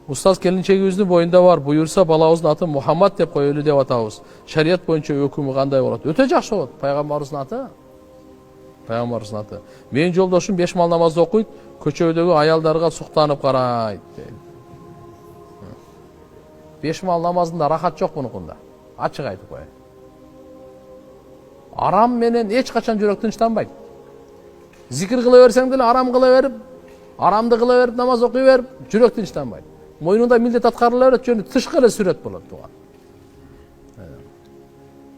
Устаз келинчегибиздин боюнда бар, буюрса балабыздын атын Мухаммад деп коелу деп атабыз. Шарият боюнча өкүмү кандай болот? Өтө жакшы болот. Пайгамбарыбыздын аты. Пайгамбарыбыздын аты. Менин жолдошум 5 мал намазды окуйт, көчөдөгү аялдарга суктанып карайт. 5 мал намазында рахат жок мунукунда. Ачык айтып коеюн. Арам менен эч качан жүрөк тынчтанбайт. Зикир кыла берсең деле арам кыла берип, арамды кыла берип, намаз окуй берип, жүрөк тынчтанбайт. Мойнунда милдет аткарыла берет, жөнү тышкы эле сүрөт болот туган.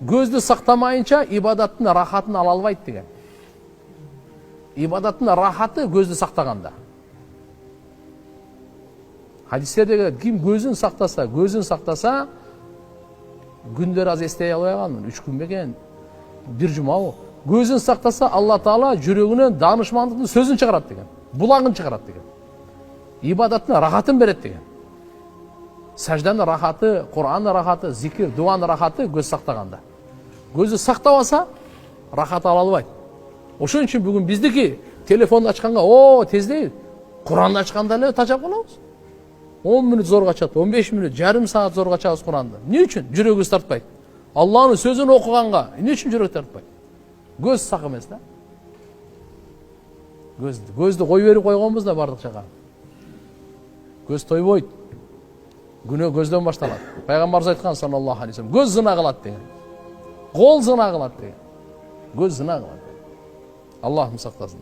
Көздү сактамайынча ибадаттын рахатын ала албайт деген. Ибадаттын рахаты көздү сактаганда. Хадистерде ким көзүн сактаса, күндөр аз эстей албай калмын. 3 күн бекен, 1 жумабы. Көзүн сактаса, Алла Таала жүрөгүнөн данышмандыктын сөзүн чыгарат деген. Булагын чыгарат деген. Ибадаттын рахатын берет деген. Сажданын рахаты, Кур'андын рахаты, зикир, дуанын рахаты көз сактаганда. Көзү сактабаса, рахат ала албайт. Ошон үчүн бүгүн биздики телефонду ачканга, тездей, Кур'анды ачканда эле тажап калабыз. 10 мүнөт зорго ачат, 15 мүнөт, жарым саат зорго ачабыз Кур'анды. Эмне үчүн? Жүрөгүбүз тартпайт. Алланын сөзүн окуганга эмне үчүн жүрөк тартпайт? Көз сак эмес да. Көздү кой берип койгонбуз да бардык жака. Көз тойбойт. Күнөө көздөн башталат. Пайгамбарыбыз айткан саллаллаху алейхи вассалам, көз зына кылат деген. Кол зына кылат деген. Көз зына кылат. Аллахым сактасын.